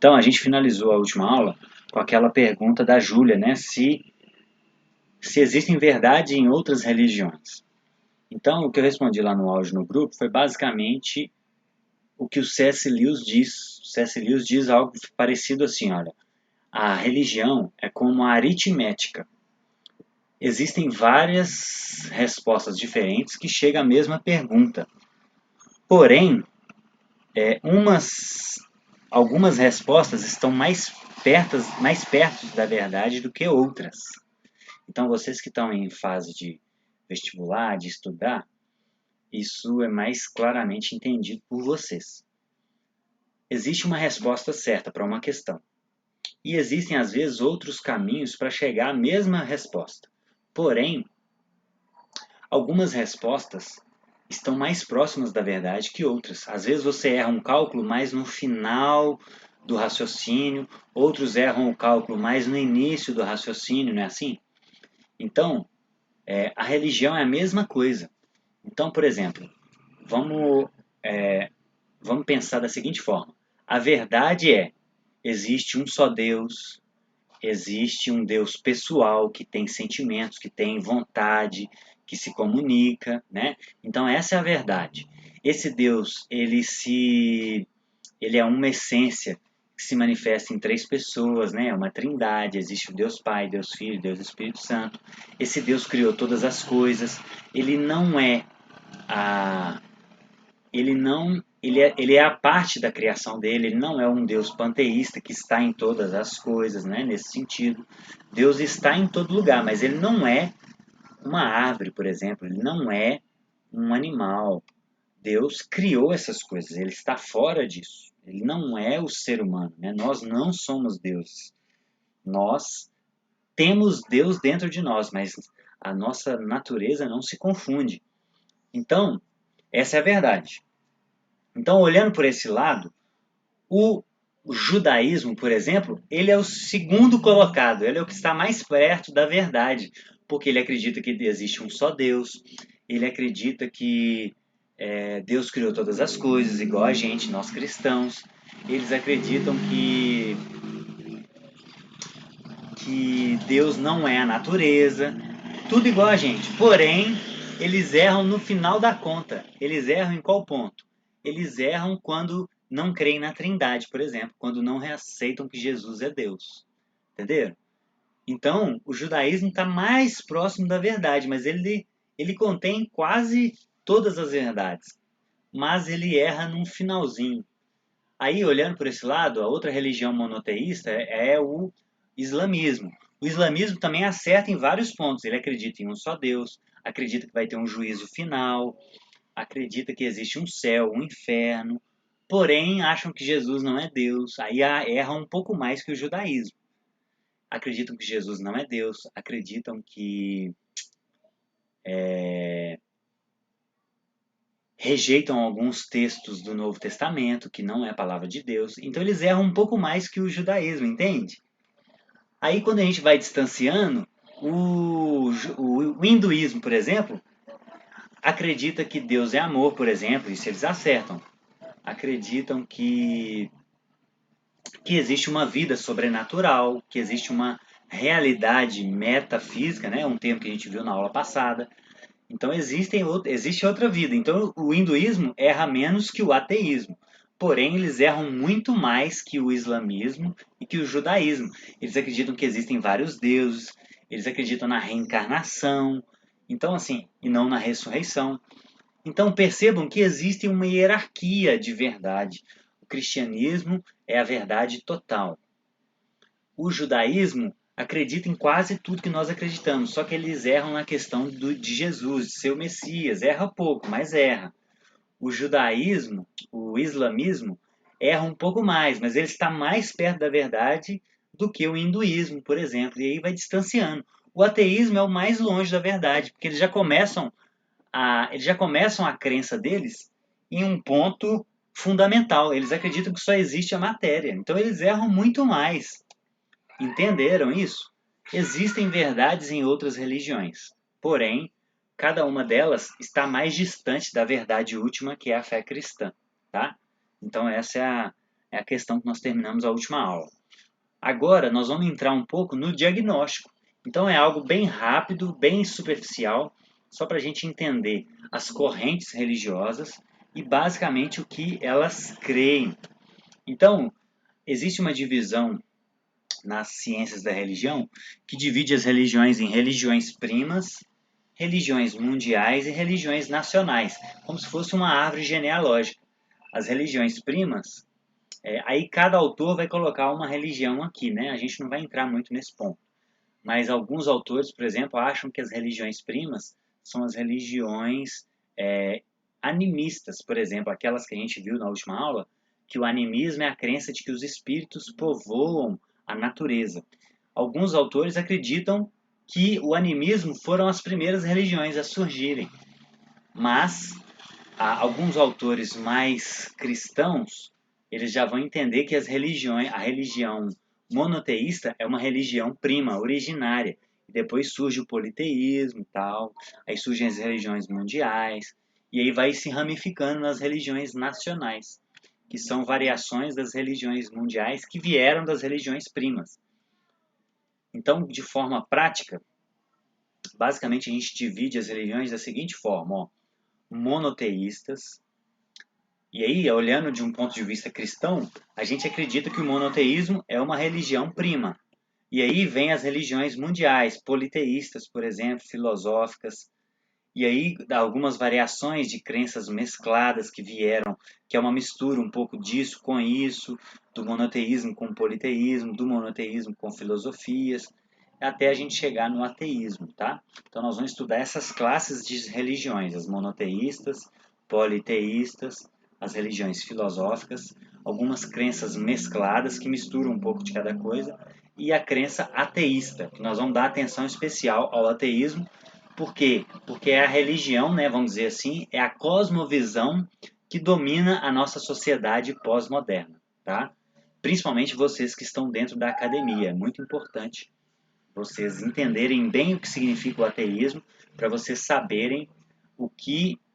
Então, a gente finalizou a última aula com aquela pergunta da Júlia, né? Se existem verdade em outras religiões. Então, o que eu respondi lá no áudio no grupo foi basicamente o que o C.S. Lewis diz. O C.S. Lewis diz algo parecido assim, olha, a religião é como a aritmética. Existem várias respostas diferentes que chegam à mesma pergunta. Porém, algumas respostas estão mais perto da verdade do que outras. Então, vocês que estão em fase de vestibular, de estudar, isso é mais claramente entendido por vocês. Existe uma resposta certa para uma questão. E existem, às vezes, outros caminhos para chegar à mesma resposta. Porém, algumas respostas estão mais próximas da verdade que outras. Às vezes você erra um cálculo mais no final do raciocínio, outros erram o cálculo mais no início do raciocínio, não é assim? Então, a religião é a mesma coisa. Então, por exemplo, vamos, vamos pensar da seguinte forma. A verdade existe um só Deus, existe um Deus pessoal que tem sentimentos, que tem vontade, que se comunica, né? Então essa é a verdade. Esse Deus, ele é uma essência que se manifesta em três pessoas, né? É uma trindade, existe o Deus Pai, Deus Filho, Deus Espírito Santo. Esse Deus criou todas as coisas. Ele não é a ele não ele é a parte da criação dele, ele não é um Deus panteísta que está em todas as coisas, né? Nesse sentido. Deus está em todo lugar, mas ele não é uma árvore, por exemplo, ele não é um animal. Deus criou essas coisas, ele está fora disso. Ele não é o ser humano, né? Nós não somos deuses. Nós temos Deus dentro de nós, mas a nossa natureza não se confunde. Então, essa é a verdade. Então, olhando por esse lado, o judaísmo, por exemplo, ele é o segundo colocado, ele é o que está mais perto da verdade, porque ele acredita que existe um só Deus, ele acredita que Deus criou todas as coisas, igual a gente, nós cristãos. Eles acreditam que Deus não é a natureza, tudo igual a gente. Porém, eles erram no final da conta. Eles erram em qual ponto? Eles erram quando não creem na Trindade, por exemplo, quando não aceitam que Jesus é Deus. Entenderam? Então, o judaísmo está mais próximo da verdade, mas ele contém quase todas as verdades. Mas ele erra num finalzinho. Aí, olhando por esse lado, a outra religião monoteísta é o islamismo. O islamismo também acerta em vários pontos. Ele acredita em um só Deus, acredita que vai ter um juízo final, acredita que existe um céu, um inferno, porém acham que Jesus não é Deus. Aí erram um pouco mais que o judaísmo. Acreditam que Jesus não é Deus, acreditam que rejeitam alguns textos do Novo Testamento, que não é a palavra de Deus. Então eles erram um pouco mais que o judaísmo, entende? Aí quando a gente vai distanciando, o hinduísmo, por exemplo, acredita que Deus é amor, por exemplo, isso eles acertam. Acreditam que existe uma vida sobrenatural, que existe uma realidade metafísica, né? Um termo que a gente viu na aula passada. Então existe outra vida. Então o hinduísmo erra menos que o ateísmo. Porém, eles erram muito mais que o islamismo e que o judaísmo. Eles acreditam que existem vários deuses, eles acreditam na reencarnação, então assim, e não na ressurreição. Então percebam que existe uma hierarquia de verdade. O cristianismo é a verdade total. O judaísmo acredita em quase tudo que nós acreditamos, só que eles erram na questão de Jesus, de ser o Messias. Erra pouco, mas erra. O judaísmo, o islamismo, erra um pouco mais, mas ele está mais perto da verdade do que o hinduísmo, por exemplo, e aí vai distanciando. O ateísmo é o mais longe da verdade, porque eles já começam a crença deles em um ponto fundamental. Eles acreditam que só existe a matéria. Então eles erram muito mais. Entenderam isso? Existem verdades em outras religiões, porém, cada uma delas está mais distante da verdade última, que é a fé cristã, tá? Então essa É a questão que nós terminamos a última aula. Agora nós vamos entrar um pouco no diagnóstico. Então é algo bem rápido, bem superficial, só para a gente entender as correntes religiosas e basicamente o que elas creem. Então, existe uma divisão nas ciências da religião que divide as religiões em religiões primas, religiões mundiais e religiões nacionais, como se fosse uma árvore genealógica. As religiões primas, aí cada autor vai colocar uma religião aqui, né? A gente não vai entrar muito nesse ponto. Mas alguns autores, por exemplo, acham que as religiões primas são as religiões animistas, por exemplo, aquelas que a gente viu na última aula, que o animismo é a crença de que os espíritos povoam a natureza. Alguns autores acreditam que o animismo foram as primeiras religiões a surgirem, mas alguns autores mais cristãos, eles já vão entender que a religião monoteísta é uma religião prima, originária. Depois surge o politeísmo e tal, aí surgem as religiões mundiais, e aí vai se ramificando nas religiões nacionais, que são variações das religiões mundiais que vieram das religiões primas. Então, de forma prática, basicamente a gente divide as religiões da seguinte forma, ó, monoteístas. E aí, olhando de um ponto de vista cristão, a gente acredita que o monoteísmo é uma religião prima. E aí vem as religiões mundiais, politeístas, por exemplo, filosóficas. E aí algumas variações de crenças mescladas que vieram, que é uma mistura um pouco disso com isso, do monoteísmo com o politeísmo, do monoteísmo com filosofias, até a gente chegar no ateísmo, tá? Então nós vamos estudar essas classes de religiões, as monoteístas, politeístas, as religiões filosóficas, algumas crenças mescladas que misturam um pouco de cada coisa, e a crença ateísta, que nós vamos dar atenção especial ao ateísmo. Por quê? Porque é a religião, né, vamos dizer assim, é a cosmovisão que domina a nossa sociedade pós-moderna, tá? Principalmente vocês que estão dentro da academia. É muito importante vocês entenderem bem o que significa o ateísmo, para vocês saberem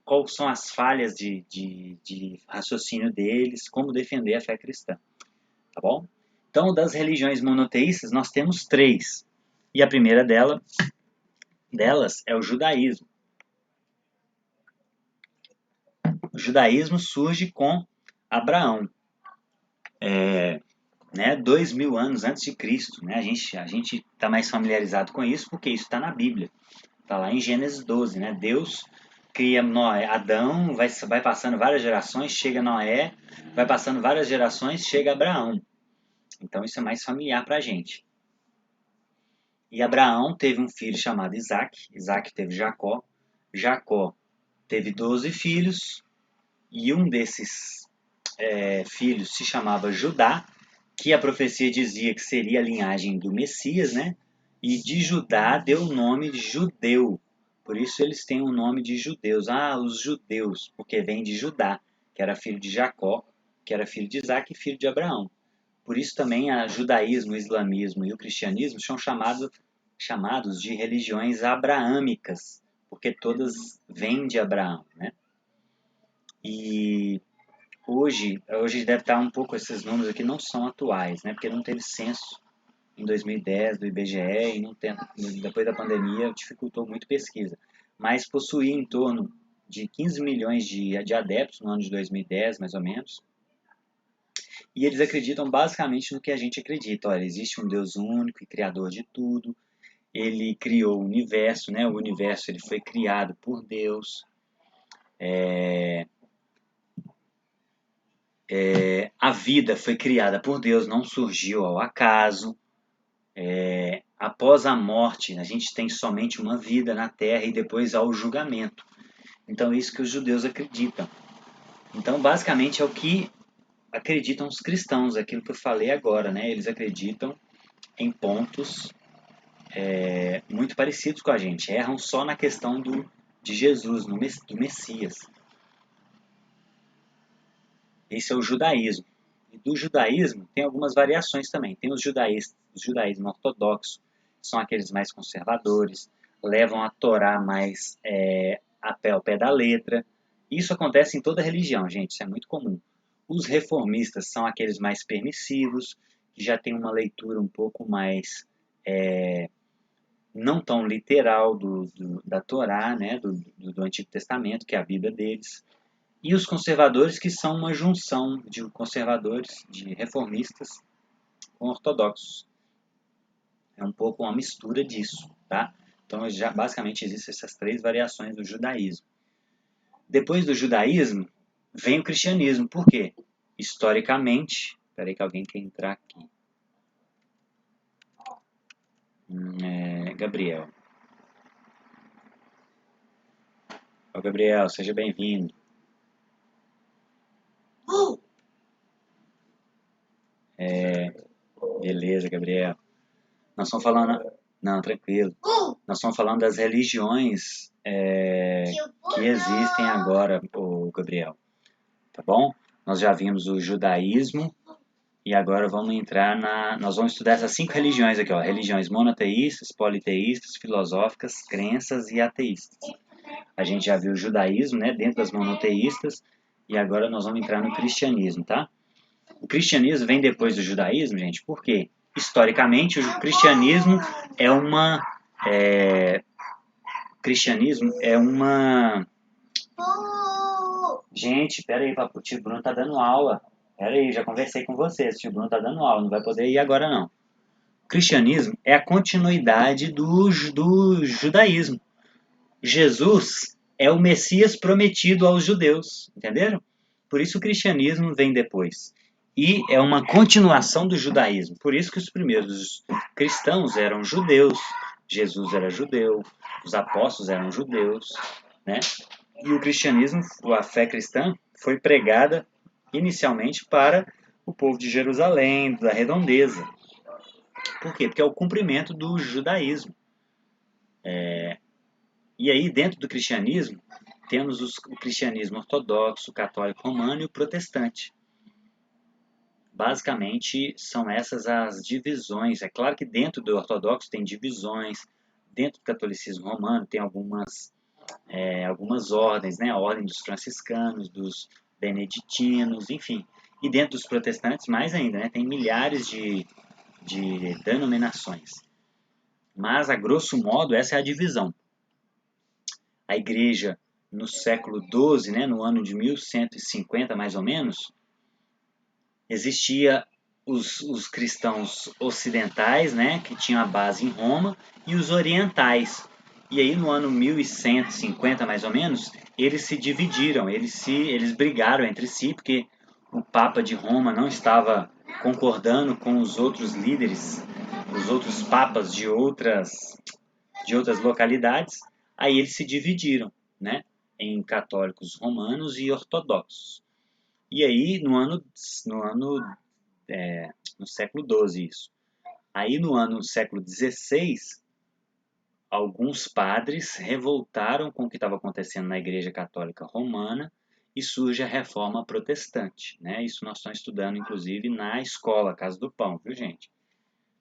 quais são as falhas de raciocínio deles, como defender a fé cristã, tá bom? Então, das religiões monoteístas, nós temos três. E a primeira delas é o judaísmo. O judaísmo surge com Abraão, né, 2000 anos antes de Cristo. Né? A gente está mais familiarizado com isso porque isso está na Bíblia. Está lá em Gênesis 12. Né? Deus cria Noé, Adão, vai passando várias gerações, chega Noé, vai passando várias gerações, chega Abraão. Então isso é mais familiar para a gente. E Abraão teve um filho chamado Isaac, Isaac teve Jacó, Jacó teve 12 filhos, e um desses filhos se chamava Judá, que a profecia dizia que seria a linhagem do Messias, né? E de Judá deu o nome de judeu. Por isso eles têm o nome de judeus. Ah, os judeus, porque vem de Judá, que era filho de Jacó, que era filho de Isaac e filho de Abraão. Por isso também o judaísmo, o islamismo e o cristianismo são chamados de religiões abraâmicas, porque todas vêm de Abraão, né? E hoje deve estar um pouco, esses números aqui não são atuais, né? Porque não teve censo em 2010 do IBGE e não tem, depois da pandemia dificultou muito pesquisa. Mas possuía em torno de 15 milhões de adeptos no ano de 2010, mais ou menos. E eles acreditam basicamente no que a gente acredita. Olha, existe um Deus único e criador de tudo. Ele criou o universo, né? O universo ele foi criado por Deus. A vida foi criada por Deus, não surgiu ao acaso. Após a morte, a gente tem somente uma vida na Terra e depois há o julgamento. Então é isso que os judeus acreditam. Então, basicamente, é o que acreditam os cristãos, aquilo que eu falei agora, né? Eles acreditam em pontos muito parecidos com a gente. Erram só na questão de Jesus, do Messias. Esse é o judaísmo. E do judaísmo tem algumas variações também. Tem o judaísmo ortodoxo, que são aqueles mais conservadores, levam a Torá mais ao pé da letra. Isso acontece em toda religião, gente, isso é muito comum. Os reformistas são aqueles mais permissivos, que já têm uma leitura um pouco mais não tão literal da Torá, né, do Antigo Testamento, que é a Bíblia deles. E os conservadores, que são uma junção de conservadores, de reformistas, com ortodoxos. É um pouco uma mistura disso, tá? Então, já basicamente existem essas três variações do judaísmo. Depois do judaísmo, vem o cristianismo. Por quê? Historicamente... Espera aí que alguém quer entrar aqui. Gabriel. Ô, Gabriel, seja bem-vindo. Beleza, Gabriel. Nós estamos falando... Não, tranquilo. Nós estamos falando das religiões que existem agora, o Gabriel. Tá bom? Nós já vimos o judaísmo e agora vamos entrar nós vamos estudar essas 5 religiões aqui, ó. Religiões monoteístas, politeístas, filosóficas, crenças e ateístas. A gente já viu o judaísmo, né, dentro das monoteístas, e agora nós vamos entrar no cristianismo, tá? O cristianismo vem depois do judaísmo, gente, por quê? Historicamente, o cristianismo é uma... cristianismo é uma... Gente, pera aí, papo, o tio Bruno tá dando aula. Pera aí, já conversei com vocês, o tio Bruno tá dando aula, não vai poder ir agora não. O cristianismo é a continuidade do judaísmo. Jesus é o Messias prometido aos judeus, entenderam? Por isso o cristianismo vem depois. E é uma continuação do judaísmo. Por isso que os primeiros cristãos eram judeus, Jesus era judeu, os apóstolos eram judeus, né? E o cristianismo, a fé cristã, foi pregada inicialmente para o povo de Jerusalém, da redondeza. Por quê? Porque é o cumprimento do judaísmo. E aí, dentro do cristianismo, temos o cristianismo ortodoxo, católico romano e o protestante. Basicamente, são essas as divisões. É claro que dentro do ortodoxo tem divisões, dentro do catolicismo romano tem algumas ordens, né? A ordem dos franciscanos, dos beneditinos, enfim. E dentro dos protestantes, mais ainda, né? Tem milhares de denominações. Mas, a grosso modo, essa é a divisão. A igreja, no século XII, né, no ano de 1150, mais ou menos, existia os cristãos ocidentais, né, que tinham a base em Roma, e os orientais. E aí, no ano 1150, mais ou menos, eles se dividiram, eles brigaram entre si, porque o Papa de Roma não estava concordando com os outros líderes, os outros papas de outras localidades. Aí eles se dividiram, né, em católicos romanos e ortodoxos. E aí, no século XII, isso. Aí, no século XVI, alguns padres revoltaram com o que estava acontecendo na Igreja Católica Romana e surge a Reforma Protestante, né? Isso nós estamos estudando, inclusive, na escola Casa do Pão, viu, gente?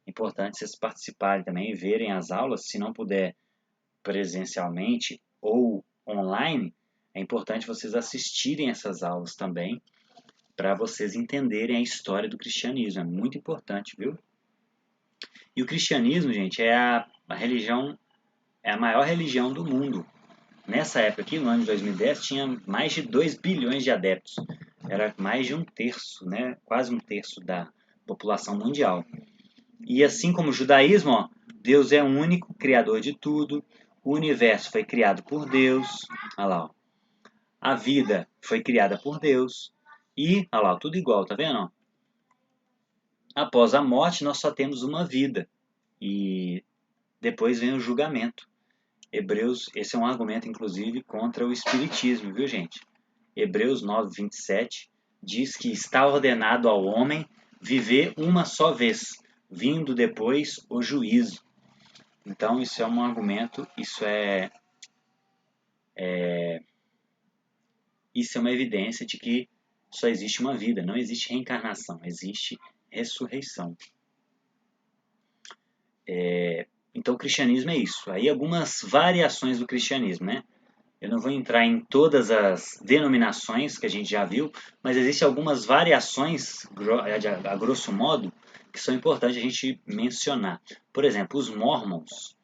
Importante vocês participarem também e verem as aulas, se não puder presencialmente ou online, é importante vocês assistirem essas aulas também, para vocês entenderem a história do cristianismo. É muito importante, viu? E o cristianismo, gente, é a maior religião do mundo. Nessa época aqui, no ano de 2010, tinha mais de 2 bilhões de adeptos. Era mais de um terço, né? Quase um terço da população mundial. E assim como o judaísmo, ó, Deus é o único criador de tudo, o universo foi criado por Deus, olha lá, ó. A vida foi criada por Deus, e, olha lá, tudo igual, tá vendo? Ó? Após a morte, nós só temos uma vida, e depois vem o julgamento. Hebreus, esse é um argumento, inclusive, contra o espiritismo, viu, gente? Hebreus 9, 27 diz que está ordenado ao homem viver uma só vez, vindo depois o juízo. Então, isso é um argumento, isso é uma evidência de que só existe uma vida, não existe reencarnação, existe ressurreição. Então, o cristianismo é isso. Aí, algumas variações do cristianismo, né? Eu não vou entrar em todas as denominações que a gente já viu, mas existem algumas variações, a grosso modo, que são importantes a gente mencionar. Por exemplo, os Mormons,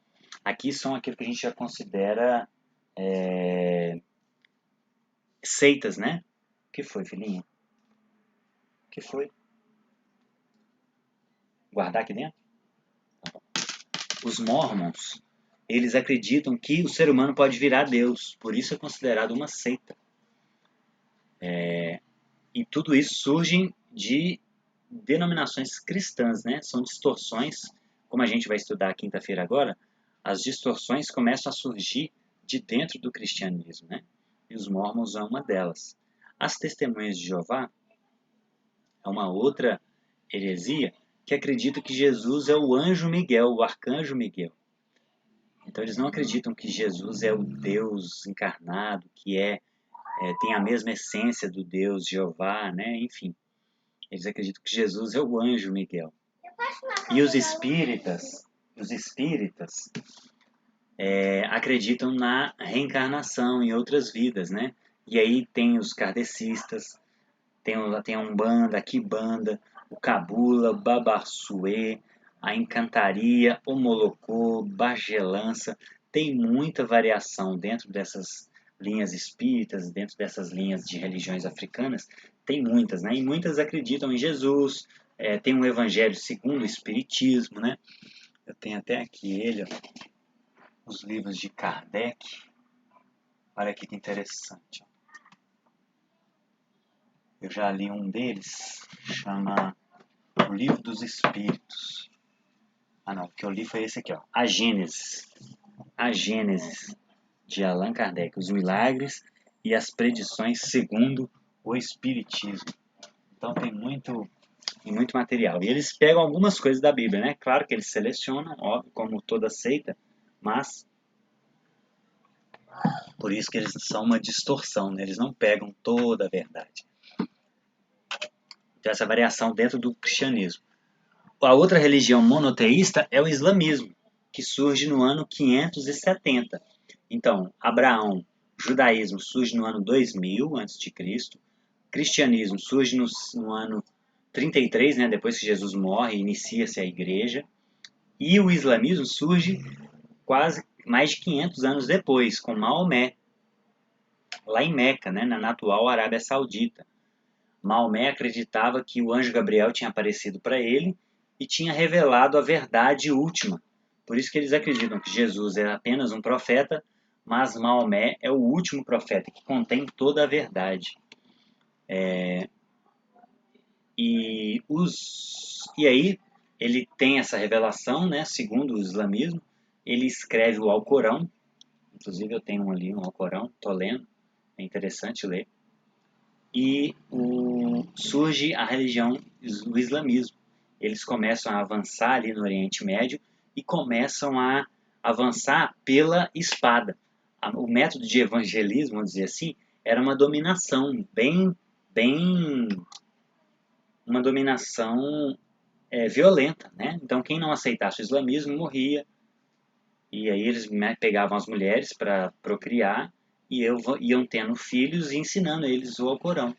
aqui são aquilo que a gente já considera seitas, né? O que foi, filhinha? O que foi? Guardar aqui dentro? Os Mormons, eles acreditam que o ser humano pode virar Deus, por isso é considerado uma seita. E tudo isso surge de denominações cristãs, né? São distorções, como a gente vai estudar quinta-feira agora, as distorções começam a surgir de dentro do cristianismo, né? E os Mormons é uma delas. As Testemunhas de Jeová é uma outra heresia que acredita que Jesus é o anjo Miguel, o arcanjo Miguel. Então eles não acreditam que Jesus é o Deus encarnado, que tem a mesma essência do Deus Jeová, né? Enfim, eles acreditam que Jesus é o anjo Miguel. E os espíritas acreditam na reencarnação em outras vidas, né? E aí tem os kardecistas, tem a Umbanda, a Quibanda, o Cabula, o Babarsuê, a Encantaria, o Molocô, Bagelança. Tem muita variação dentro dessas linhas espíritas, dentro dessas linhas de religiões africanas. Tem muitas, né? E muitas acreditam em Jesus. Tem um Evangelho segundo o Espiritismo, né? Eu tenho até aqui ele, ó, os livros de Kardec. Olha aqui que interessante. Eu já li um deles, chama O Livro dos Espíritos. Ah não, o que eu li foi esse aqui, ó. A Gênesis. A Gênesis, de Allan Kardec. Os milagres e as predições segundo o Espiritismo. Então tem muito material. E eles pegam algumas coisas da Bíblia, né? Claro que eles selecionam, óbvio, como toda seita, mas por isso que eles são uma distorção, né? Eles não pegam toda a verdade. Então essa variação dentro do cristianismo. A outra religião monoteísta é o islamismo, que surge no ano 570. Então, Abraão, judaísmo surge no ano 2000 a.C., cristianismo surge no ano 33, né, depois que Jesus morre, inicia-se a igreja, e o islamismo surge quase mais de 500 anos depois, com Maomé, lá em Meca, né, na atual Arábia Saudita. Maomé acreditava que o anjo Gabriel tinha aparecido para ele e tinha revelado a verdade última. Por isso que eles acreditam que Jesus é apenas um profeta, mas Maomé é o último profeta que contém toda a verdade. E aí ele tem essa revelação, né, segundo o islamismo. Ele escreve o Alcorão, inclusive eu tenho ali um Alcorão, estou lendo, é interessante ler. E surge a religião, o islamismo. Eles começam a avançar ali no Oriente Médio e começam a avançar pela espada. O método de evangelismo, vamos dizer assim, era uma dominação bem uma dominação violenta, né? Então quem não aceitasse o islamismo morria. E aí eles pegavam as mulheres para procriar e iam tendo filhos e ensinando eles o Alcorão.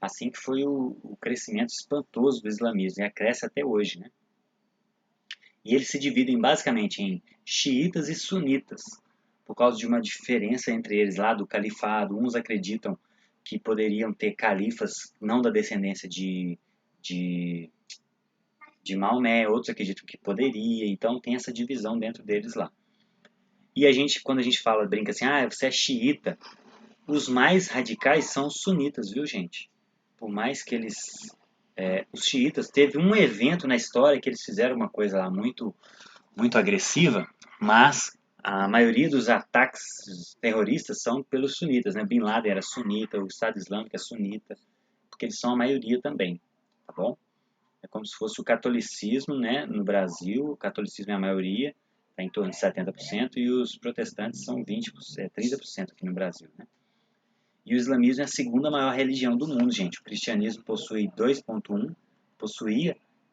Assim que foi o crescimento espantoso do islamismo, e cresce até hoje, né? E eles se dividem basicamente em xiitas e sunitas, por causa de uma diferença entre eles lá do califado. Uns acreditam que poderiam ter califas não da descendência de, de Maomé, outros acreditam que poderia, então tem essa divisão dentro deles lá. E quando a gente fala, brinca assim, você é xiita, os mais radicais são os sunitas, viu, gente? Por mais que os xiitas, teve um evento na história que eles fizeram uma coisa lá muito agressiva, mas a maioria dos ataques terroristas são pelos sunitas, né? Bin Laden era sunita, o Estado Islâmico é sunita, porque eles são a maioria também, tá bom? É como se fosse o catolicismo, né? No Brasil, o catolicismo é a maioria, está em torno de 70%, e os protestantes são 30% aqui no Brasil, né? E o islamismo é a segunda maior religião do mundo, gente. O cristianismo possuía,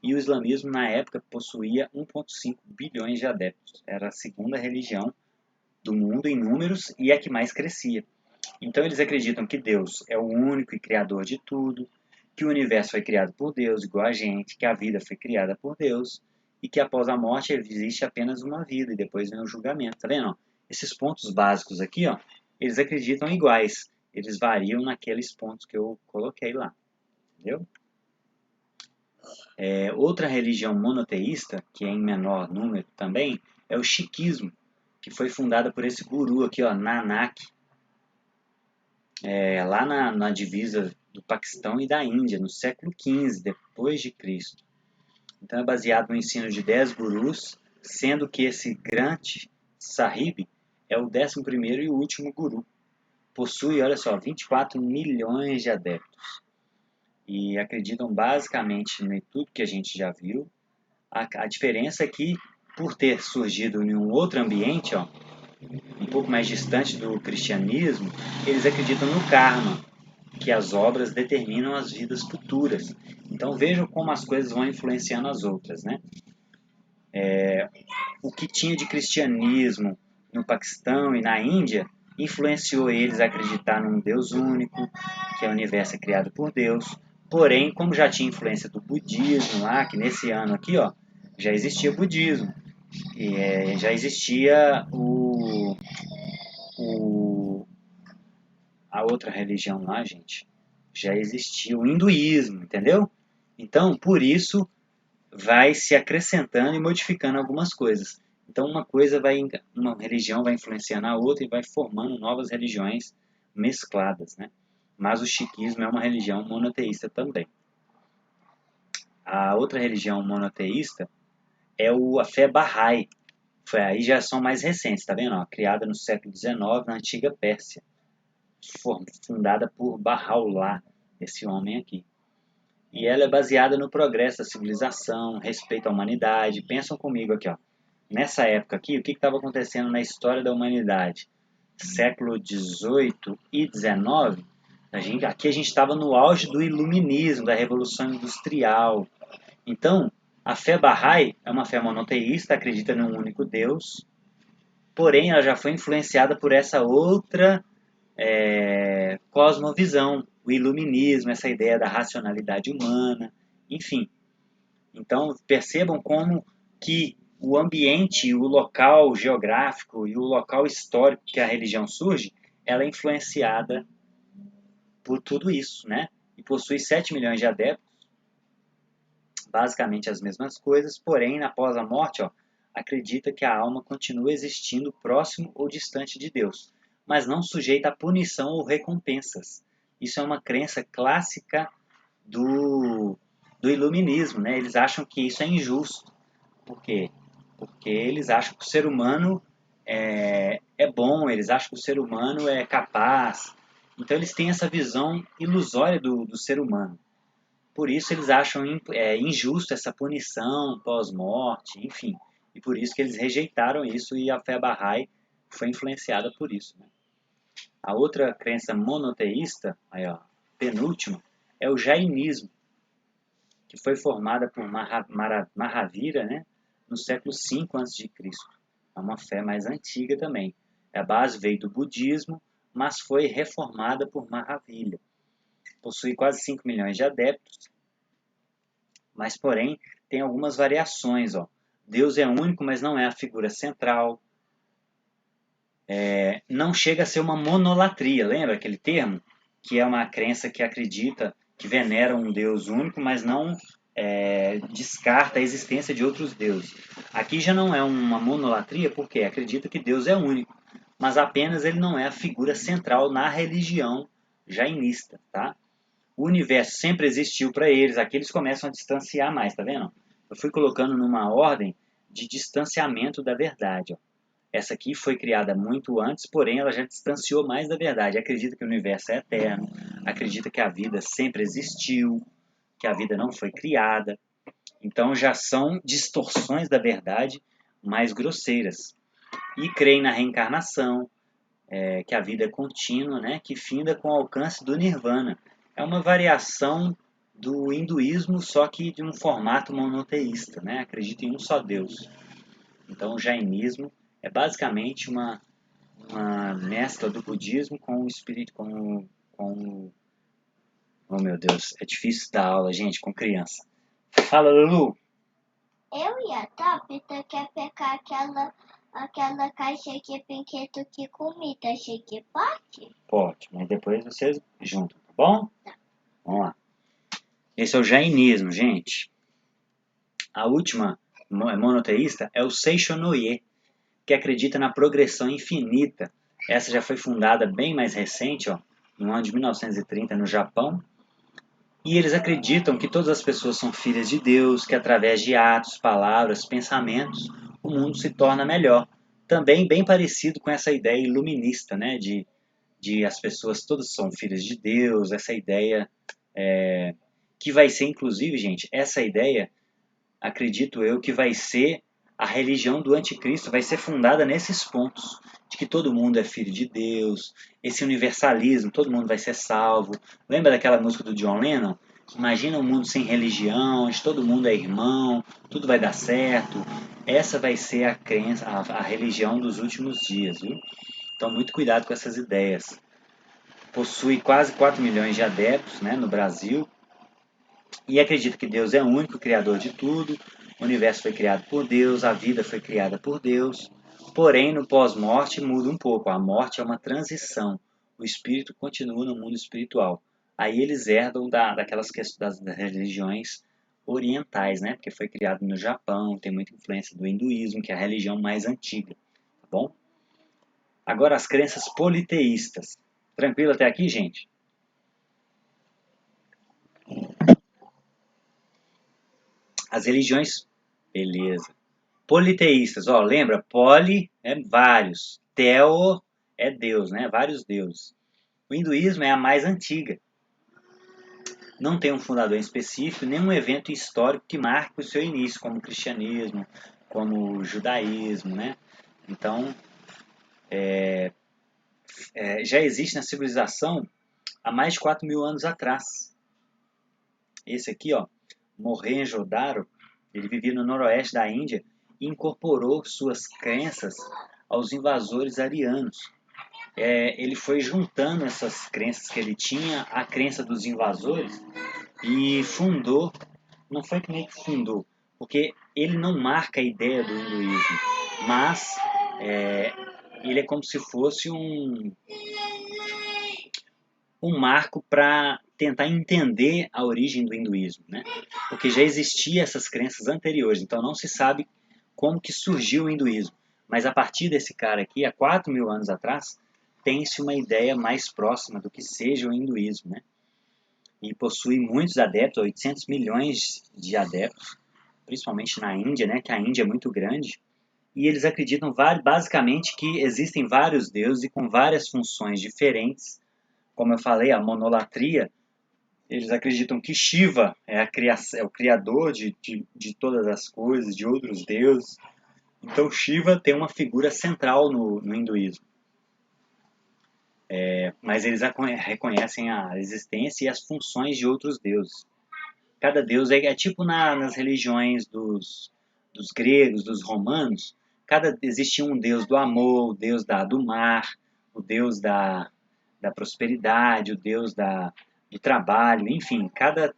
e o islamismo na época possuía 1,5 bilhões de adeptos. Era a segunda religião do mundo em números e a que mais crescia. Então eles acreditam que Deus é o único e criador de tudo, que o universo foi criado por Deus, igual a gente, que a vida foi criada por Deus e que após a morte existe apenas uma vida e depois vem o julgamento. Tá vendo? Esses pontos básicos aqui, ó, eles acreditam iguais. Eles variam naqueles pontos que eu coloquei lá. Entendeu? Outra religião monoteísta, que é em menor número também, é o Sikhismo, que foi fundada por esse guru aqui, ó, Nanak, lá na divisa do Paquistão e da Índia, no século XV depois de Cristo. Então é baseado no ensino de 10 gurus, sendo que esse Granth Sahib é o 11º e último guru. Possui, olha só, 24 milhões de adeptos. E acreditam basicamente em tudo que a gente já viu. A diferença é que, por ter surgido em um outro ambiente, ó, um pouco mais distante do cristianismo, eles acreditam no karma, que as obras determinam as vidas futuras. Então vejam como as coisas vão influenciando as outras, né? O que tinha de cristianismo no Paquistão e na Índia influenciou eles a acreditar num Deus único, que o universo é criado por Deus. Porém, como já tinha influência do budismo lá, que nesse ano aqui, ó, já existia budismo, e já existia a outra religião lá, gente, já existia o hinduísmo, entendeu? Então, por isso, vai se acrescentando e modificando algumas coisas. Então, uma religião vai influenciando a outra e vai formando novas religiões mescladas, né? Mas o sikhismo é uma religião monoteísta também. A outra religião monoteísta é a fé Bahá'í. Aí já são mais recentes, tá vendo? Ó, criada no século XIX, na antiga Pérsia, fundada por Bahá'u'lláh, esse homem aqui. E ela é baseada no progresso da civilização, respeito à humanidade. Pensam comigo aqui, ó. Nessa época aqui, o que estava acontecendo na história da humanidade? Século XVIII e XIX, aqui a gente estava no auge do iluminismo, da Revolução Industrial. Então, a fé Bahá'í é uma fé monoteísta, acredita num único Deus, porém ela já foi influenciada por essa outra cosmovisão, o iluminismo, essa ideia da racionalidade humana, enfim. Então, percebam como que o ambiente, o local geográfico e o local histórico que a religião surge, ela é influenciada por tudo isso, né? E possui 7 milhões de adeptos, basicamente as mesmas coisas, porém, após a morte, ó, acredita que a alma continua existindo próximo ou distante de Deus, mas não sujeita a punição ou recompensas. Isso é uma crença clássica do iluminismo, né? Eles acham que isso é injusto. Por quê? Porque eles acham que o ser humano é bom, eles acham que o ser humano é capaz. Então eles têm essa visão ilusória do ser humano. Por isso eles acham injusto essa punição pós-morte, enfim. E por isso que eles rejeitaram isso e a fé Bahá'í foi influenciada por isso, né? A outra crença monoteísta, aí ó, penúltima, é o jainismo, que foi formada por Mahavira, né, no século V a.C. É uma fé mais antiga também. A base veio do budismo, mas foi reformada por Mahavira. Possui quase 5 milhões de adeptos, mas porém tem algumas variações. Ó. Deus é único, mas não é a figura central. Não chega a ser uma monolatria, lembra aquele termo? Que é uma crença que acredita, que venera um Deus único, mas não descarta a existência de outros deuses. Aqui já não é uma monolatria, porque acredita que Deus é único, mas apenas ele não é a figura central na religião jainista, tá? O universo sempre existiu para eles, aqui eles começam a distanciar mais, tá vendo? Eu fui colocando numa ordem de distanciamento da verdade, ó. Essa aqui foi criada muito antes, porém ela já distanciou mais da verdade. Acredita que o universo é eterno, acredita que a vida sempre existiu, que a vida não foi criada. Então já são distorções da verdade mais grosseiras. E creem na reencarnação, que a vida é contínua, né, que finda com o alcance do nirvana. É uma variação do hinduísmo, só que de um formato monoteísta, né? Acredita em um só Deus. Então o jainismo é basicamente uma uma mescla do budismo com o espírito, oh meu Deus, é difícil dar aula, gente, com criança. Fala, Lulu. Eu e a Tabita quer pegar aquela caixa de brinquedo de comida. Achei que pode? Pode, mas depois vocês juntam, tá bom? Vamos lá. Esse é o jainismo, gente. A última monoteísta é o Seishonoye, que acredita na progressão infinita. Essa já foi fundada bem mais recente, ó, no ano de 1930, no Japão. E eles acreditam que todas as pessoas são filhas de Deus, que através de atos, palavras, pensamentos, o mundo se torna melhor. Também bem parecido com essa ideia iluminista, né, de as pessoas todas são filhas de Deus, essa ideia que vai ser, inclusive, gente, essa ideia, acredito eu, que vai ser a religião do anticristo, vai ser fundada nesses pontos, de que todo mundo é filho de Deus, esse universalismo, todo mundo vai ser salvo. Lembra daquela música do John Lennon? Imagina um mundo sem religião, onde todo mundo é irmão, tudo vai dar certo. Essa vai ser a crença, a religião dos últimos dias, viu? Então, muito cuidado com essas ideias. Possui quase 4 milhões de adeptos, né, no Brasil, e acredita que Deus é o único criador de tudo, o universo foi criado por Deus, a vida foi criada por Deus. Porém, no pós-morte muda um pouco. A morte é uma transição. O espírito continua no mundo espiritual. Aí eles herdam daquelas questões das religiões orientais, né? Porque foi criado no Japão, tem muita influência do hinduísmo, que é a religião mais antiga, tá bom? Agora as crenças politeístas. Tranquilo até aqui, gente? As religiões, beleza. Politeístas, ó, lembra? Poli é vários, theo é Deus, né? Vários deuses. O hinduísmo é a mais antiga. Não tem um fundador específico, nem um evento histórico que marque o seu início, como o cristianismo, como o judaísmo, né? Então, já existe na civilização há mais de 4 mil anos atrás. Esse aqui, ó, Mohenjo-Daro, ele vivia no noroeste da Índia e incorporou suas crenças aos invasores arianos. Ele foi juntando essas crenças que ele tinha à crença dos invasores e fundou, não foi que nem que fundou, porque ele não marca a ideia do hinduísmo, mas é, ele é como se fosse um marco para tentar entender a origem do hinduísmo, né? Porque já existiam essas crenças anteriores, então não se sabe como que surgiu o hinduísmo. Mas a partir desse cara aqui, há 4 mil anos atrás, tem-se uma ideia mais próxima do que seja o hinduísmo, né? E possui muitos adeptos, 800 milhões de adeptos, principalmente na Índia, né? Que a Índia é muito grande. E eles acreditam basicamente que existem vários deuses e com várias funções diferentes. Como eu falei, a monolatria, eles acreditam que Shiva é o criador de todas as coisas, de outros deuses. Então Shiva tem uma figura central no hinduísmo. Mas eles reconhecem a existência e as funções de outros deuses. Cada deus é tipo nas religiões dos gregos, dos romanos. Existia um deus do amor, o deus do mar, o deus da prosperidade, o deus do trabalho, enfim, cada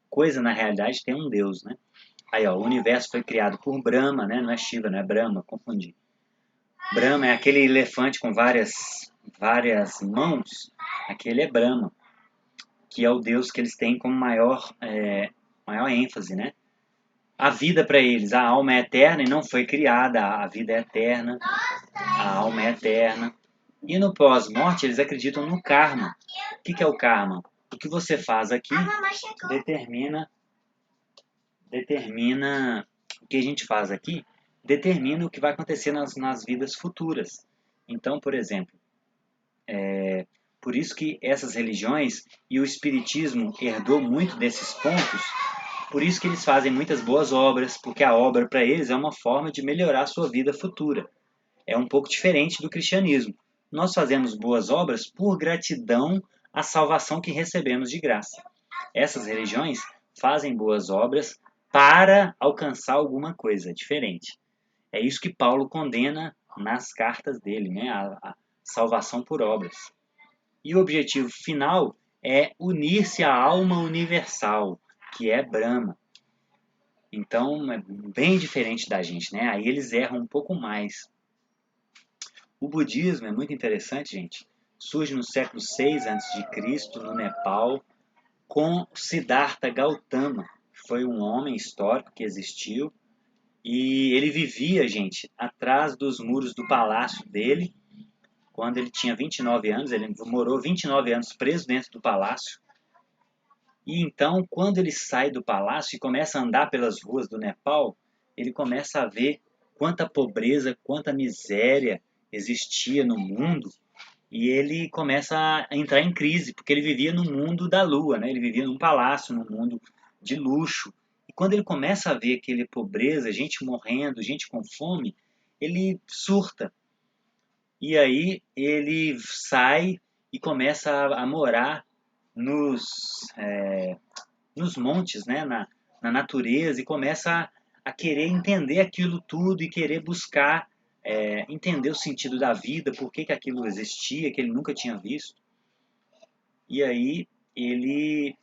coisa na realidade tem um deus, né? Aí, ó, o universo foi criado por Brahma, né? Não é Shiva, não é Brahma, confundi. Brahma é aquele elefante com várias mãos, aquele é Brahma, que é o deus que eles têm como maior ênfase, né? A vida para eles, a alma é eterna e não foi criada, a vida é eterna, a alma é eterna. E no pós-morte eles acreditam no karma. O que é o karma? O que você faz aqui determina o que a gente faz aqui determina o que vai acontecer nas vidas futuras. Então, por exemplo, por isso que essas religiões e o espiritismo herdou muito desses pontos, por isso que eles fazem muitas boas obras, porque a obra para eles é uma forma de melhorar a sua vida futura. É um pouco diferente do cristianismo. Nós fazemos boas obras por gratidão à salvação que recebemos de graça. Essas religiões fazem boas obras para alcançar alguma coisa diferente. É isso que Paulo condena nas cartas dele, né? A salvação por obras. E o objetivo final é unir-se à alma universal, que é Brahma. Então, é bem diferente da gente, né? Aí eles erram um pouco mais. O budismo é muito interessante, gente. Surge no século 6 a.C., no Nepal, com Siddhartha Gautama, que foi um homem histórico que existiu, e ele vivia, gente, atrás dos muros do palácio dele, quando ele tinha 29 anos, ele morou 29 anos preso dentro do palácio. E então, quando ele sai do palácio e começa a andar pelas ruas do Nepal, ele começa a ver quanta pobreza, quanta miséria existia no mundo, e ele começa a entrar em crise, porque ele vivia no mundo da lua, né? Ele vivia num palácio, num mundo de luxo. E quando ele começa a ver aquela pobreza, gente morrendo, gente com fome, ele surta. E aí ele sai e começa a morar nos, nos montes, né? Na natureza, e começa a querer entender aquilo tudo e querer buscar entender o sentido da vida, por que, que aquilo existia, que ele nunca tinha visto. E aí ele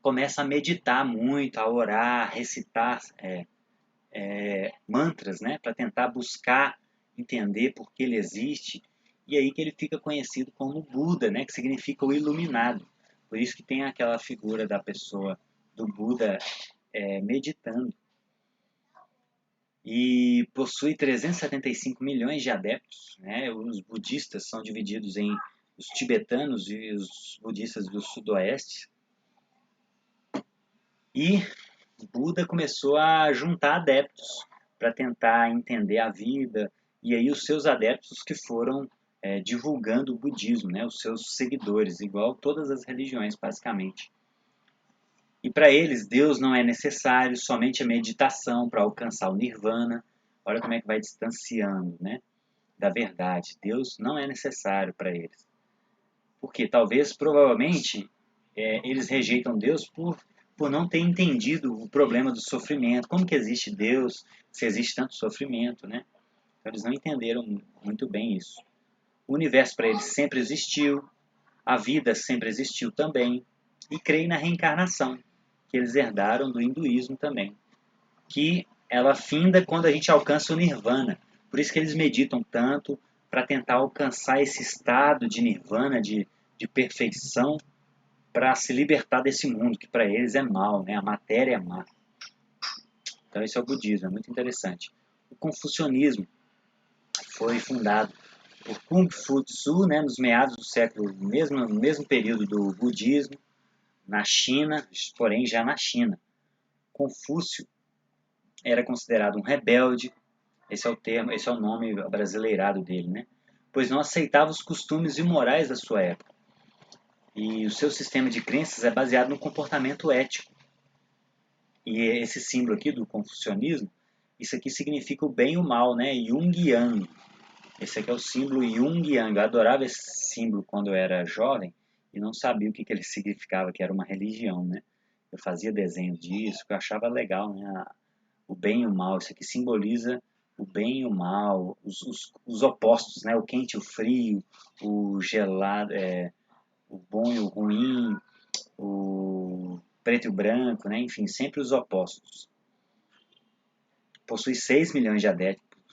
começa a meditar muito, a orar, a recitar mantras, né, para tentar buscar entender por que ele existe. E aí que ele fica conhecido como Buda, né, que significa o iluminado. Por isso que tem aquela figura da pessoa, do Buda, meditando. E possui 375 milhões de adeptos, né? Os budistas são divididos em os tibetanos e os budistas do sudoeste. E Buda começou a juntar adeptos para tentar entender a vida, e aí os seus adeptos que foram divulgando o budismo, né? Os seus seguidores, igual todas as religiões, basicamente. E para eles, Deus não é necessário, somente a meditação para alcançar o nirvana. Olha como é que vai distanciando, né, da verdade. Deus não é necessário para eles. Porque talvez, provavelmente, eles rejeitam Deus por não ter entendido o problema do sofrimento. Como que existe Deus se existe tanto sofrimento, né? Então, eles não entenderam muito bem isso. O universo para eles sempre existiu, a vida sempre existiu também, e creem na reencarnação, que eles herdaram do hinduísmo também, que ela finda quando a gente alcança o nirvana. Por isso que eles meditam tanto para tentar alcançar esse estado de nirvana, de perfeição, para se libertar desse mundo, que para eles é mal, né? A matéria é má. Então esse é o budismo, é muito interessante. O confucionismo foi fundado por Kung Fu Tzu, né, nos meados do século, mesmo período do budismo, na China, porém já na China. Confúcio era considerado um rebelde, esse é o termo, esse é o nome brasileirado dele, né? Pois não aceitava os costumes imorais da sua época. E o seu sistema de crenças é baseado no comportamento ético. E esse símbolo aqui do confucionismo, isso aqui significa o bem e o mal, né? Yin e Yang. Esse aqui é o símbolo Yin e Yang. Eu adorava esse símbolo quando eu era jovem e não sabia o que ele significava, que era uma religião, né? Eu fazia desenho disso, que eu achava legal, né? O bem e o mal. Isso aqui simboliza o bem e o mal, os opostos, né? O quente e o frio, o gelado, o bom e o ruim, o preto e o branco, né? Enfim, sempre os opostos. Possui 6 milhões de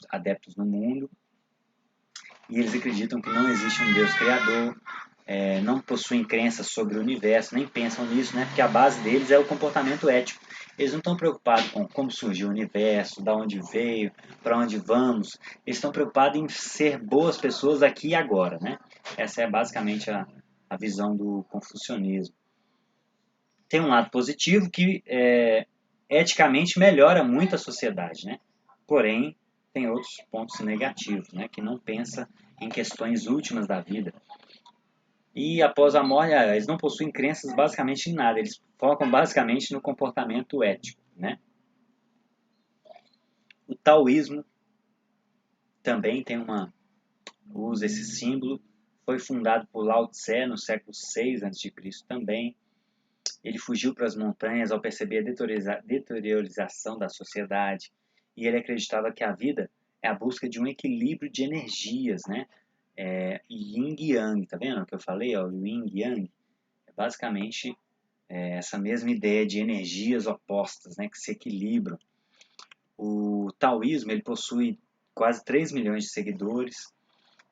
adeptos no mundo, e eles acreditam que não existe um Deus criador, não possuem crenças sobre o universo, nem pensam nisso, né? Porque a base deles é o comportamento ético. Eles não estão preocupados com como surgiu o universo, da onde veio, para onde vamos. Eles estão preocupados em ser boas pessoas aqui e agora, né? Essa é basicamente a visão do confucionismo. Tem um lado positivo que eticamente melhora muito a sociedade, né? Porém, tem outros pontos negativos, né? Que não pensa em questões últimas da vida. E após a morte, eles não possuem crenças basicamente em nada, eles focam basicamente no comportamento ético, né? O taoísmo também usa esse símbolo, foi fundado por Lao Tse no século 6 a.C. também. Ele fugiu para as montanhas ao perceber a deteriorização da sociedade, e ele acreditava que a vida é a busca de um equilíbrio de energias, né? Yin e Yang, tá vendo o que eu falei? Ó, o Yin e Yang é basicamente essa mesma ideia de energias opostas, né, que se equilibram. O taoísmo ele possui quase 3 milhões de seguidores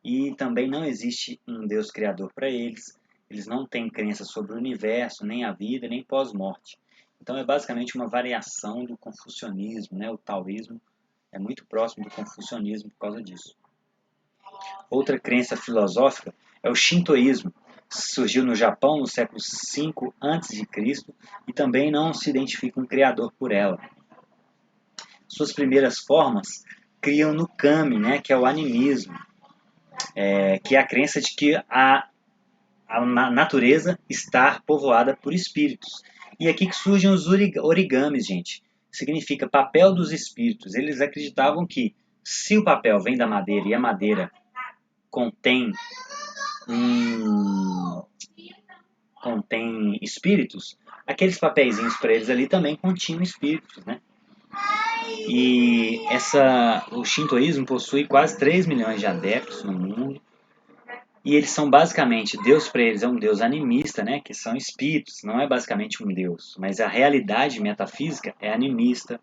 e também não existe um Deus criador para eles. Eles não têm crença sobre o universo, nem a vida, nem pós-morte. Então é basicamente uma variação do confucionismo, né? O taoísmo é muito próximo do confucionismo por causa disso. Outra crença filosófica é o shintoísmo. Surgiu no Japão no século V a.C. e também não se identifica um criador por ela. Suas primeiras formas criam no kami, né, que é o animismo, que é a crença de que a natureza está povoada por espíritos. E aqui que surgem os origamis, gente. Significa papel dos espíritos. Eles acreditavam que se o papel vem da madeira e a madeira contém espíritos, aqueles papeizinhos para eles ali também continham espíritos, né? E o shintoísmo possui quase 3 milhões de adeptos no mundo. E eles são basicamente, Deus para eles é um Deus animista, né? Que são espíritos, não é basicamente um Deus. Mas a realidade metafísica é animista.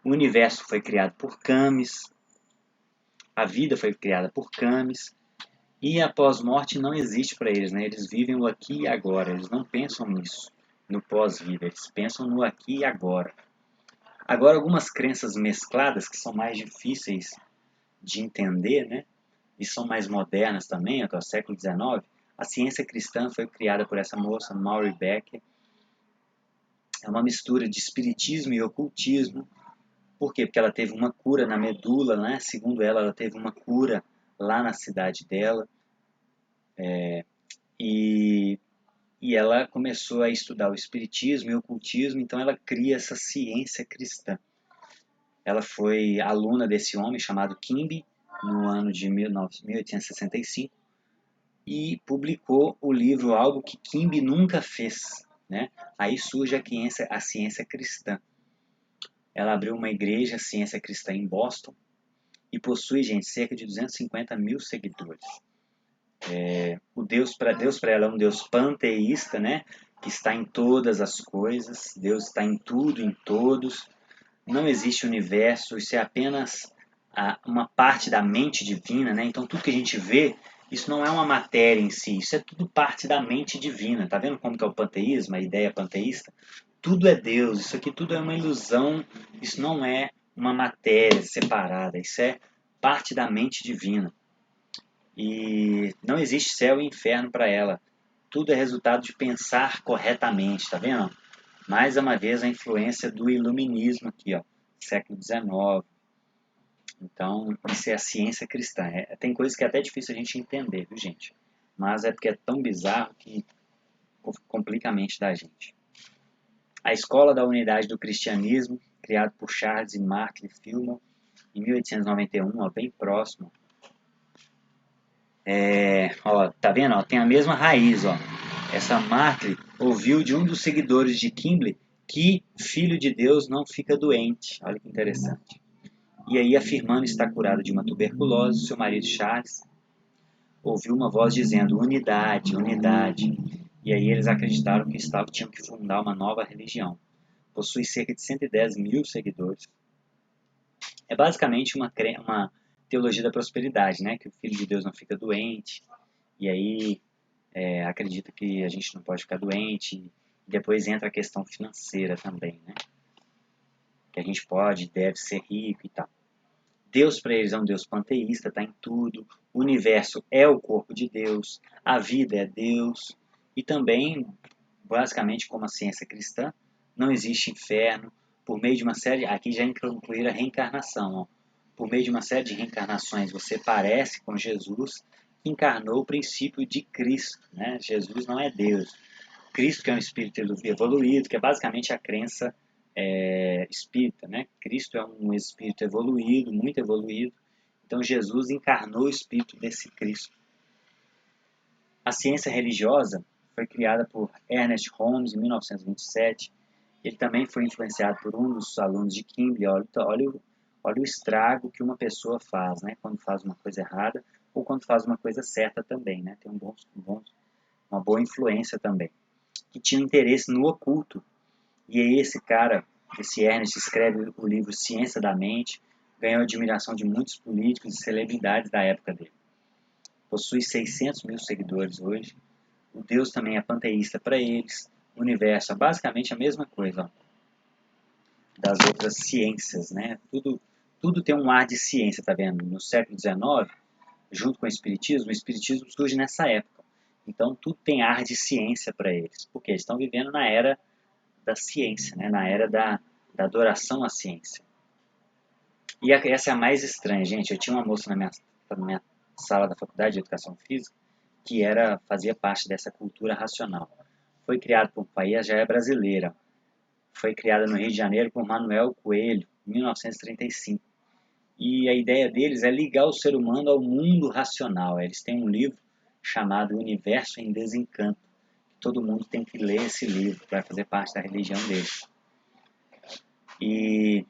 O universo foi criado por kamis. A vida foi criada por kamis. E a pós-morte não existe para eles, né? Eles vivem o aqui e agora. Eles não pensam nisso, no pós-vida. Eles pensam no aqui e agora. Agora, algumas crenças mescladas que são mais difíceis de entender, né? E são mais modernas também, até o século XIX. A ciência cristã foi criada por essa moça, Maury Becker. É uma mistura de espiritismo e ocultismo. Por quê? Porque ela teve uma cura na medula, né? Segundo ela teve uma cura lá na cidade dela. E ela começou a estudar o espiritismo e o ocultismo, então ela cria essa ciência cristã. Ela foi aluna desse homem chamado Kimbe no ano de 1865 e publicou o livro Algo que Kimbe Nunca Fez, né? Aí surge a ciência cristã. Ela abriu uma igreja, a Ciência Cristã, em Boston e possui, gente, cerca de 250 mil seguidores. Deus para ela é um Deus panteísta, né? Que está em todas as coisas. Deus está em tudo, em todos. Não existe universo. Isso é apenas uma parte da mente divina, né? Então tudo que a gente vê, isso não é uma matéria em si. Isso é tudo parte da mente divina. Tá vendo como que é o panteísmo, a ideia panteísta? Tudo é Deus. Isso aqui tudo é uma ilusão. Isso não é uma matéria separada. Isso é parte da mente divina. E não existe céu e inferno para ela. Tudo é resultado de pensar corretamente, tá vendo? Mais uma vez a influência do iluminismo aqui, ó, século XIX. Então, isso é a ciência cristã. Tem coisas que é até difícil a gente entender, viu, gente? Mas é porque é tão bizarro que complica a mente da gente. A Escola da Unidade do Cristianismo, criado por Charles e Mark Fillmore em 1891, ó, bem próximo. Ó, tá vendo? Ó, tem a mesma raiz, ó. Essa Markley ouviu de um dos seguidores de Kimble que filho de Deus não fica doente. Olha que interessante. E aí, afirmando estar curado de uma tuberculose, seu marido Charles ouviu uma voz dizendo unidade, unidade. E aí eles acreditaram que tinham que fundar uma nova religião. Possui cerca de 110 mil seguidores. É basicamente uma teologia da prosperidade, né? Que o filho de Deus não fica doente. E aí acredita que a gente não pode ficar doente. Depois entra a questão financeira também, né? Que a gente pode, deve ser rico e tal. Deus para eles é um Deus panteísta, está em tudo. O universo é o corpo de Deus. A vida é Deus. E também, basicamente, como a ciência cristã, não existe inferno. Por meio de uma série, aqui já incluíram a reencarnação. Ó. Por meio de uma série de reencarnações, você parece com Jesus, que encarnou o princípio de Cristo. Né? Jesus não é Deus. Cristo, que é um espírito evoluído, que é basicamente a crença espírita, né? Cristo é um espírito evoluído, muito evoluído. Então Jesus encarnou o espírito desse Cristo. A ciência religiosa foi criada por Ernest Holmes em 1927. Ele também foi influenciado por um dos alunos de Kimble. Olha Olha o estrago que uma pessoa faz, né? Quando faz uma coisa errada ou quando faz uma coisa certa também, né? Tem uma boa influência também. Que tinha interesse no oculto. E aí esse cara, esse Ernest, escreve o livro Ciência da Mente, ganhou a admiração de muitos políticos e celebridades da época dele. Possui 600 mil seguidores hoje. O Deus também é panteísta para eles. O universo é basicamente a mesma coisa, ó, das outras ciências, né? Tudo tem um ar de ciência, tá vendo? No século XIX, junto com o Espiritismo surge nessa época. Então, tudo tem ar de ciência para eles, porque eles estão vivendo na era da ciência, né? Na era da adoração à ciência. E essa é a mais estranha, gente. Eu tinha uma moça na minha sala da Faculdade de Educação Física que fazia parte dessa cultura racional. Foi criada por um país, já é brasileira. Foi criada no Rio de Janeiro por Manuel Coelho, em 1935. E a ideia deles é ligar o ser humano ao mundo racional. Eles têm um livro chamado Universo em Desencanto. Todo mundo tem que ler esse livro para fazer parte da religião deles. E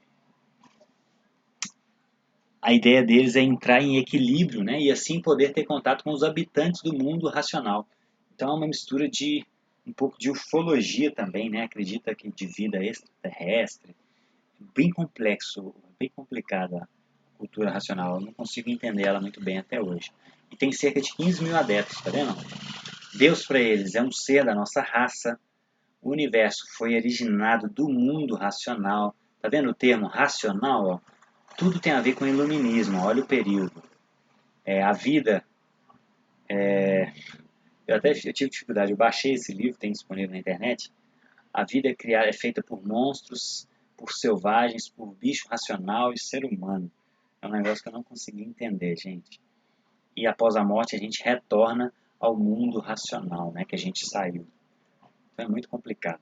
a ideia deles é entrar em equilíbrio, né? E assim poder ter contato com os habitantes do mundo racional. Então é uma mistura de um pouco de ufologia também, né? Acredita que de vida extraterrestre. Bem complexo, bem complicada a cultura racional. Eu não consigo entender ela muito bem até hoje. E tem cerca de 15 mil adeptos, tá vendo? Deus para eles é um ser da nossa raça. O universo foi originado do mundo racional. Tá vendo o termo racional? Ó? Tudo tem a ver com iluminismo. Olha o período. A vida. Eu tive dificuldade. Eu baixei esse livro, tem disponível na internet. A vida é feita por monstros, por selvagens, por bicho racional e ser humano. É um negócio que eu não consegui entender, gente. E após a morte a gente retorna ao mundo racional, né, que a gente saiu. Então é muito complicado.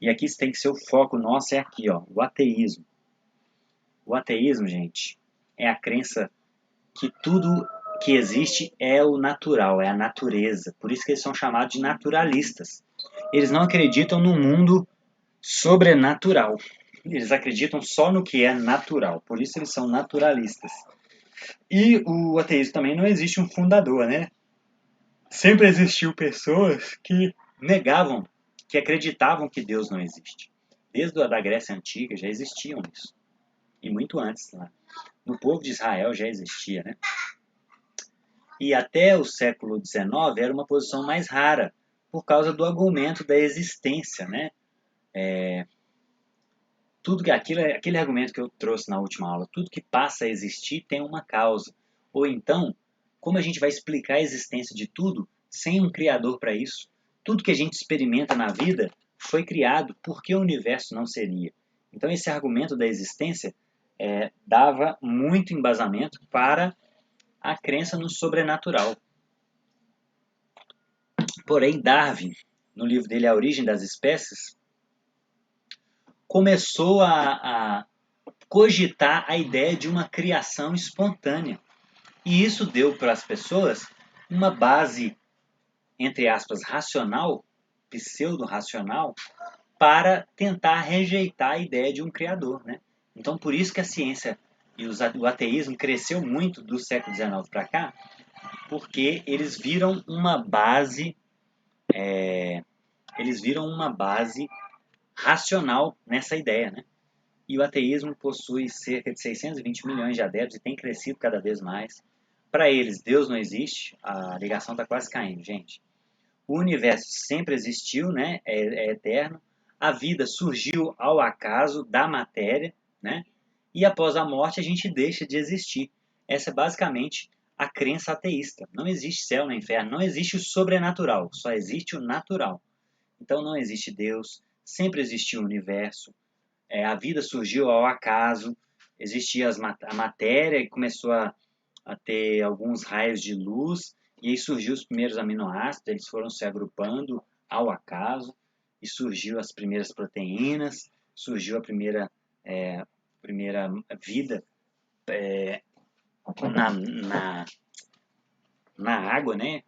E aqui tem que ser o foco nosso, é aqui, ó, o ateísmo. O ateísmo, gente, é a crença que tudo que existe é o natural, é a natureza. Por isso que eles são chamados de naturalistas. Eles não acreditam no mundo sobrenatural. Eles acreditam só no que é natural. Por isso eles são naturalistas. E o ateísmo também não existe um fundador, né? Sempre existiu pessoas que negavam, que acreditavam que Deus não existe. Desde a da Grécia Antiga já existiam isso. E muito antes lá. No povo de Israel já existia, né? E até o século XIX era uma posição mais rara, por causa do argumento da existência, né? Aquele argumento que eu trouxe na última aula, tudo que passa a existir tem uma causa. Ou então, como a gente vai explicar a existência de tudo sem um criador para isso? Tudo que a gente experimenta na vida foi criado, por que o universo não seria? Então esse argumento da existência dava muito embasamento para a crença no sobrenatural. Porém, Darwin, no livro dele A Origem das Espécies, começou a cogitar a ideia de uma criação espontânea. E isso deu para as pessoas uma base, entre aspas, racional, pseudo-racional, para tentar rejeitar a ideia de um criador. Né? Então, por isso que a ciência e o ateísmo cresceu muito do século XIX para cá, porque eles viram uma base racional nessa ideia, né? E o ateísmo possui cerca de 620 milhões de adeptos e tem crescido cada vez mais. Para eles, Deus não existe, a ligação está quase caindo, gente. O universo sempre existiu, né? É eterno. A vida surgiu ao acaso da matéria, né? E após a morte a gente deixa de existir. Essa é basicamente a crença ateísta. Não existe céu nem inferno, não existe o sobrenatural, só existe o natural. Então não existe Deus, sempre existiu o universo, a vida surgiu ao acaso, existia a matéria e começou a ter alguns raios de luz, e aí surgiu os primeiros aminoácidos, eles foram se agrupando ao acaso, e surgiu as primeiras proteínas, surgiu a primeira vida na, na água, né?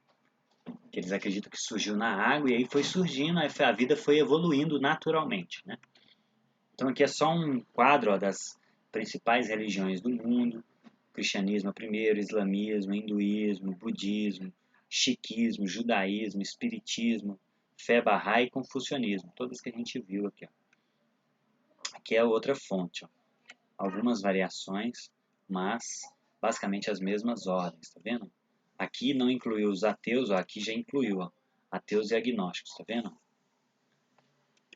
Que eles acreditam que surgiu na água, e aí foi surgindo, a vida foi evoluindo naturalmente, né? Então aqui é só um quadro ó, principais religiões do mundo, cristianismo é primeiro, islamismo, hinduísmo, budismo, sikhismo, judaísmo, espiritismo, fé Bahá'í e confucionismo, todas que a gente viu aqui. Ó. Aqui é a outra fonte, ó. Algumas variações, mas basicamente as mesmas ordens, tá vendo? Aqui não incluiu os ateus, ó, aqui já incluiu, ó, ateus e agnósticos, tá vendo?